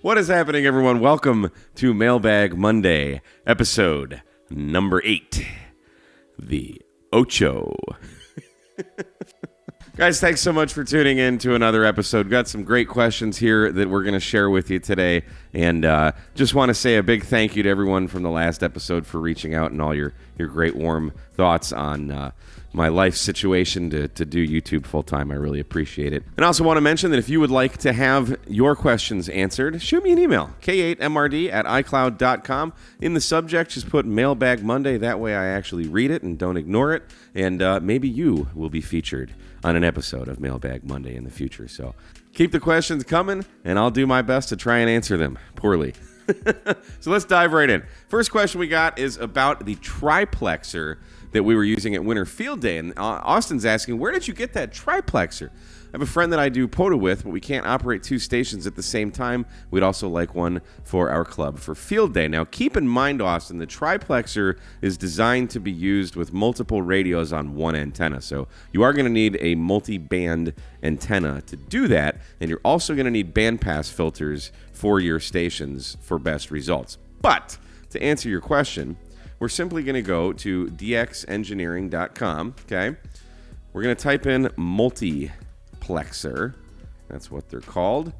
What is happening, everyone? Welcome to Mailbag Monday, episode number 8, the Ocho. Guys, thanks so much for tuning in to another episode. Got some great questions here that we're going to share with you today. And just want to say a big thank you to everyone from the last episode for reaching out and all your great warm thoughts on my life situation to do YouTube full-time. I really appreciate it. And I also want to mention that if you would like to have your questions answered, shoot me an email, k8mrd@icloud.com. In the subject, just put Mailbag Monday. That way I actually read it and don't ignore it. And maybe you will be featured on an episode of Mailbag Monday in the future. So keep the questions coming, and I'll do my best to try and answer them poorly. So let's dive right in. First question we got is about the Triplexer that we were using at Winter Field Day. And Austin's asking, where did you get that Triplexer? I have a friend that I do POTA with, but we can't operate 2 stations at the same time. We'd also like one for our club for Field Day. Now, keep in mind, Austin, the Triplexer is designed to be used with multiple radios on one antenna. So you are going to need a multi-band antenna to do that, and you're also going to need bandpass filters for your stations for best results. But to answer your question, we're simply going to go to dxengineering.com, okay? We're going to type in multiplexer. That's what they're called.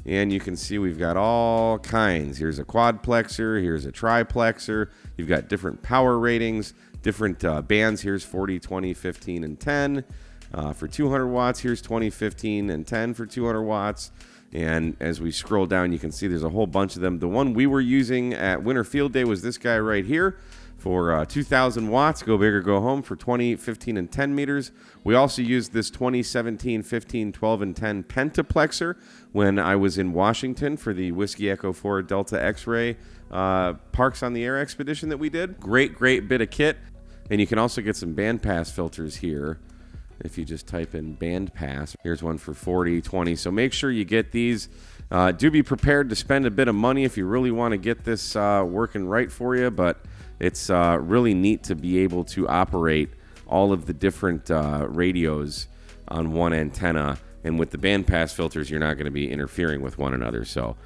And you can see we've got all kinds. Here's a quadplexer. Here's a triplexer. You've got different power ratings, different bands. Here's 40, 20, 15, and 10. For 200 watts, here's 20, 15, and 10 for 200 watts. And as we scroll down, you can see there's a whole bunch of them. The one we were using at Winter Field Day was this guy right here for 2,000 watts, go big or go home, for 20, 15, and 10 meters. We also used this 20, 17, 15, 12, and 10 pentaplexer when I was in Washington for the Whiskey Echo 4 Delta X-Ray Parks on the Air expedition that we did. Great bit of kit. And you can also get some bandpass filters here. If you just type in bandpass, here's one for 40, 20. So make sure you get these. Do be prepared to spend a bit of money if you really want to get this working right for you. But it's really neat to be able to operate all of the different radios on one antenna. And with the bandpass filters, you're not going to be interfering with one another. So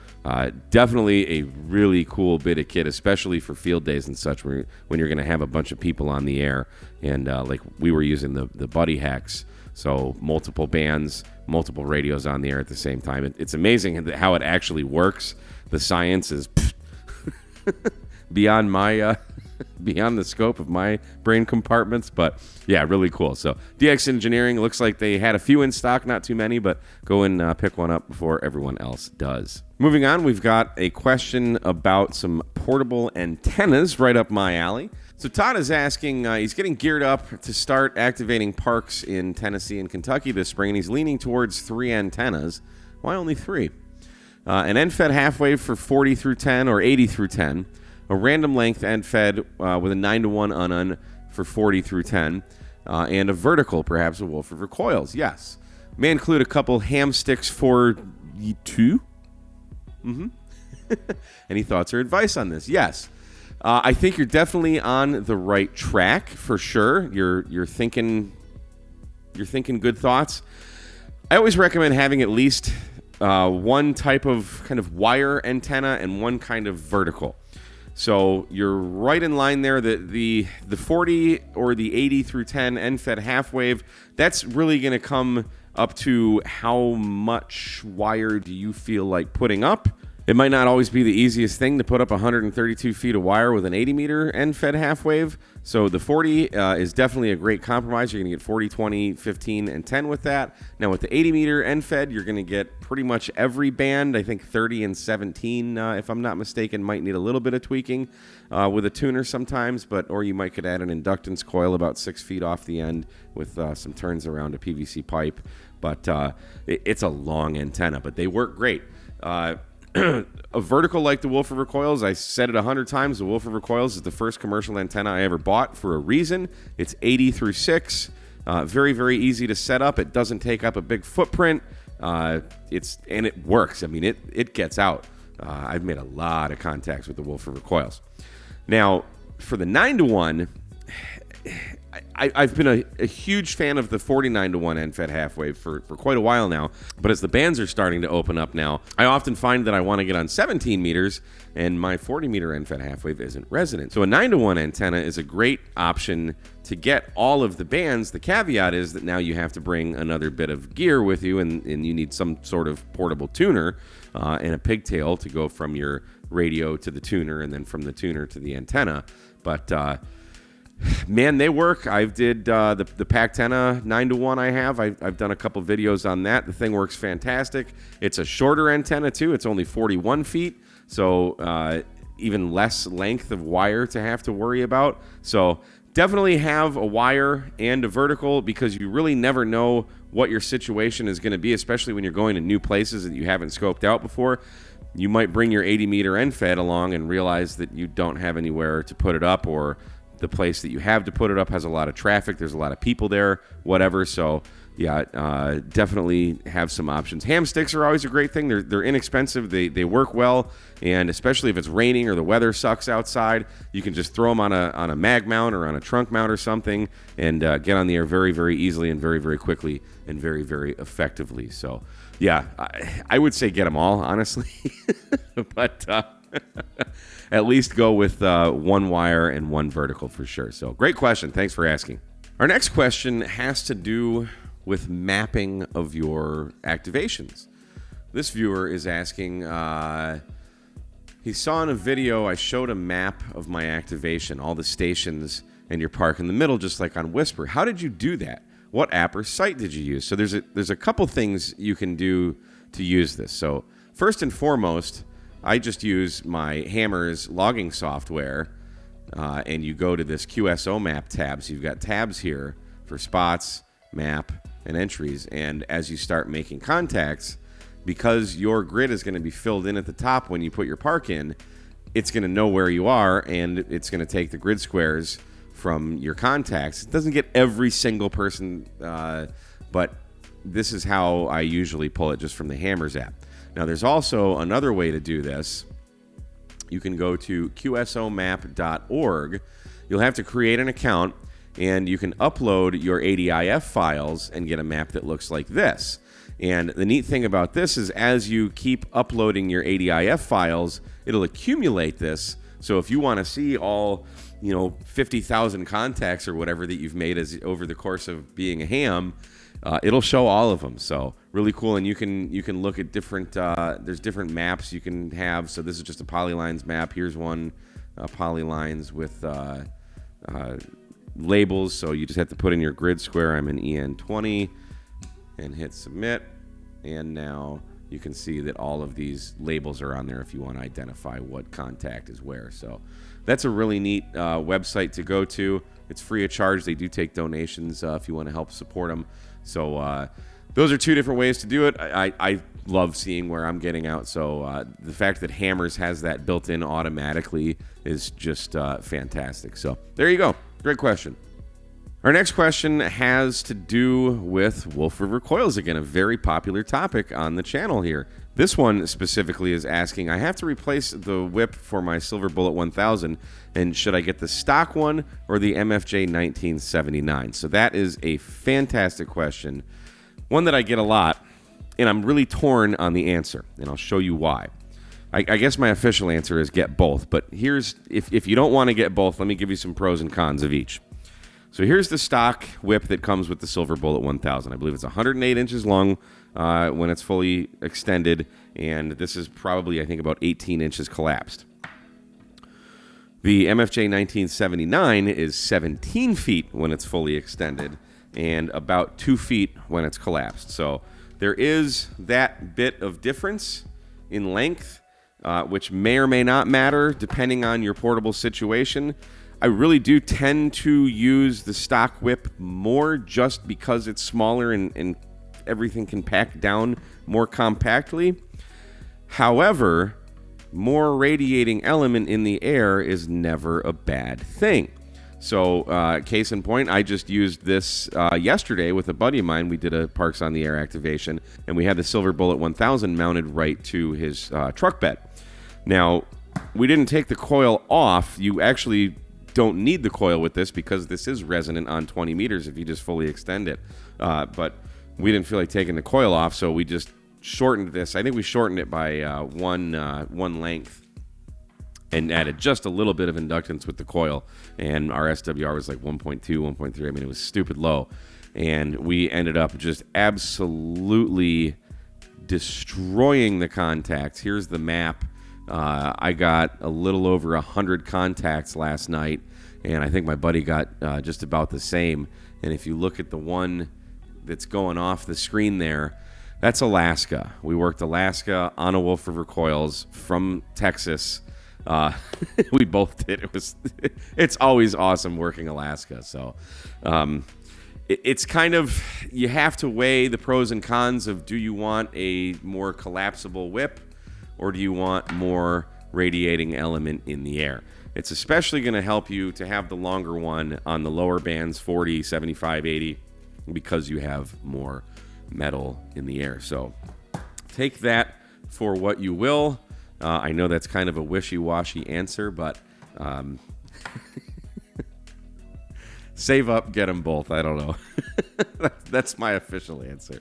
definitely a really cool bit of kit, especially for field days and such, when you're going to have a bunch of people on the air. And like we were using the Buddy Hacks, so multiple bands, multiple radios on the air at the same time. It's amazing how it actually works. The science is beyond my... beyond the scope of my brain compartments, but yeah, really cool. So DX Engineering, looks like they had a few in stock, not too many, but go and pick one up before everyone else does. Moving on, we've got a question about some portable antennas right up my alley. So Todd is asking, he's getting geared up to start activating parks in Tennessee and Kentucky this spring, and he's leaning towards 3 antennas. Why only 3? An end-fed half-wave for 40 through 10 or 80 through 10. A random length end-fed with a 9-to-1 unun for 40 through 10. And a vertical, perhaps a Wolf River Coils, yes. May include a couple ham sticks for 2. Any thoughts or advice on this? Yes. I think you're definitely on the right track for sure. You're thinking good thoughts. I always recommend having at least one type of kind of wire antenna and one kind of vertical. So you're right in line there. The 40 or the 80 through 10 end-fed half-wave, that's really going to come up to how much wire do you feel like putting up. It might not always be the easiest thing to put up 132 feet of wire with an 80-meter end-fed half-wave. So the 40 is definitely a great compromise. You're going to get 40, 20, 15, and 10 with that. Now with the 80-meter end-fed, you're going to get pretty much every band. I think 30 and 17, if I'm not mistaken, might need a little bit of tweaking with a tuner sometimes. Or you might could add an inductance coil about 6 feet off the end with some turns around a PVC pipe. But it's a long antenna, but they work great. A vertical like the Wolf River Coils, I said it 100 times, the Wolf River Coils is the first commercial antenna I ever bought for a reason. It's 80 through 6, very, very easy to set up. It doesn't take up a big footprint, and it works. I mean, it gets out. I've made a lot of contacts with the Wolf River Coils. Now, for the 9-to-1, I've been a huge fan of the 49-to-1 end-fed half wave for quite a while now, but as the bands are starting to open up now, I often find that I want to get on 17 meters, and my 40-meter end-fed half wave isn't resonant. So a 9-to-1 antenna is a great option to get all of the bands. The caveat is that now you have to bring another bit of gear with you, and you need some sort of portable tuner and a pigtail to go from your radio to the tuner, and then from the tuner to the antenna. But man, they work. I've did the Pactena 9-to-1 I have. I've done a couple videos on that. The thing works fantastic. It's a shorter antenna, too. It's only 41 feet, so even less length of wire to have to worry about. So definitely have a wire and a vertical, because you really never know what your situation is going to be, especially when you're going to new places that you haven't scoped out before. You might bring your 80-meter end-fed along and realize that you don't have anywhere to put it up, or the place that you have to put it up has a lot of traffic, there's a lot of people there, whatever. So yeah, definitely have some options. Ham sticks are always a great thing. They're inexpensive, they work well, and especially if it's raining or the weather sucks outside, you can just throw them on a mag mount or on a trunk mount or something, and get on the air very, very easily and very, very quickly and very, very effectively. So yeah, I would say get them all, honestly. But at least go with one wire and one vertical for sure. So great question. Thanks for asking. Our next question has to do with mapping of your activations. This viewer is asking, he saw in a video I showed a map of my activation, all the stations and your park in the middle, just like on Whisper. How did you do that? What app or site did you use? So there's a couple things you can do to use this. So first and foremost, I just use my Hammer's logging software, and you go to this QSO map tab. So you've got tabs here for spots, map, and entries. And as you start making contacts, because your grid is going to be filled in at the top when you put your park in, it's going to know where you are, and it's going to take the grid squares from your contacts. It doesn't get every single person, but this is how I usually pull it, just from the Hammers app. Now, there's also another way to do this. You can go to qsomap.org. You'll have to create an account, and you can upload your ADIF files and get a map that looks like this. And the neat thing about this is, as you keep uploading your ADIF files, it'll accumulate this. So if you want to see all 50,000 contacts or whatever that you've made over the course of being a ham, it'll show all of them. So really cool. And you can look at different, there's different maps you can have. So this is just a polylines map. Here's one polylines with labels. So you just have to put in your grid square. I'm in EN20 and hit submit. And now you can see that all of these labels are on there if you want to identify what contact is where. So that's a really neat website to go to. It's free of charge. They do take donations if you want to help support them. So those are two different ways to do it. I love seeing where I'm getting out. So the fact that Hammers has that built in automatically is just fantastic. So there you go. Great question. Our next question has to do with Wolf River Coils again, a very popular topic on the channel here. This one specifically is asking, I have to replace the whip for my Silver Bullet 1000, and should I get the stock one or the MFJ 1979? So that is a fantastic question, one that I get a lot, and I'm really torn on the answer, and I'll show you why. I guess my official answer is get both, but here's, if you don't want to get both, let me give you some pros and cons of each. So here's the stock whip that comes with the Silver Bullet 1000. I believe it's 108 inches long when it's fully extended, and this is probably, I think, about 18 inches collapsed. The MFJ 1979 is 17 feet when it's fully extended and about 2 feet when it's collapsed. So there is that bit of difference in length, which may or may not matter depending on your portable situation. I really do tend to use the stock whip more just because it's smaller and everything can pack down more compactly. However, more radiating element in the air is never a bad thing. So, case in point, I just used this yesterday with a buddy of mine. We did a Parks on the Air activation, and we had the Silver Bullet 1000 mounted right to his truck bed. Now, we didn't take the coil off. You actually don't need the coil with this because this is resonant on 20 meters if you just fully extend it. But we didn't feel like taking the coil off, so we just shortened this. I think we shortened it by one length and added just a little bit of inductance with the coil. And our SWR was like 1.2, 1.3. I mean, it was stupid low. And we ended up just absolutely destroying the contacts. Here's the map. I got a little over 100 contacts last night, and I think my buddy got just about the same. And if you look at the one that's going off the screen there, that's Alaska. We worked Alaska on a Wolf River Coils from Texas. We both did. It's always awesome working Alaska. So it's kind of, you have to weigh the pros and cons of, do you want a more collapsible whip or do you want more radiating element in the air? It's especially going to help you to have the longer one on the lower bands, 40, 75, 80, because you have more metal in the air. So take that for what you will. I know that's kind of a wishy-washy answer, but save up, get them both. I don't know. That's my official answer.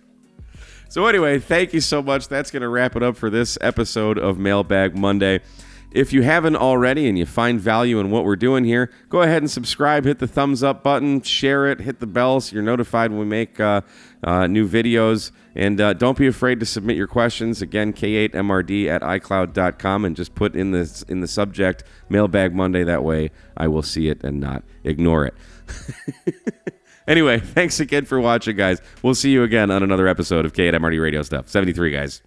So anyway, thank you so much. That's going to wrap it up for this episode of Mailbag Monday. If you haven't already and you find value in what we're doing here, go ahead and subscribe, hit the thumbs up button, share it, hit the bell so you're notified when we make new videos. And don't be afraid to submit your questions. Again, k8mrd@icloud.com, and just put in the subject Mailbag Monday. That way I will see it and not ignore it. Anyway, thanks again for watching, guys. We'll see you again on another episode of K8MRD Radio Stuff. 73, guys.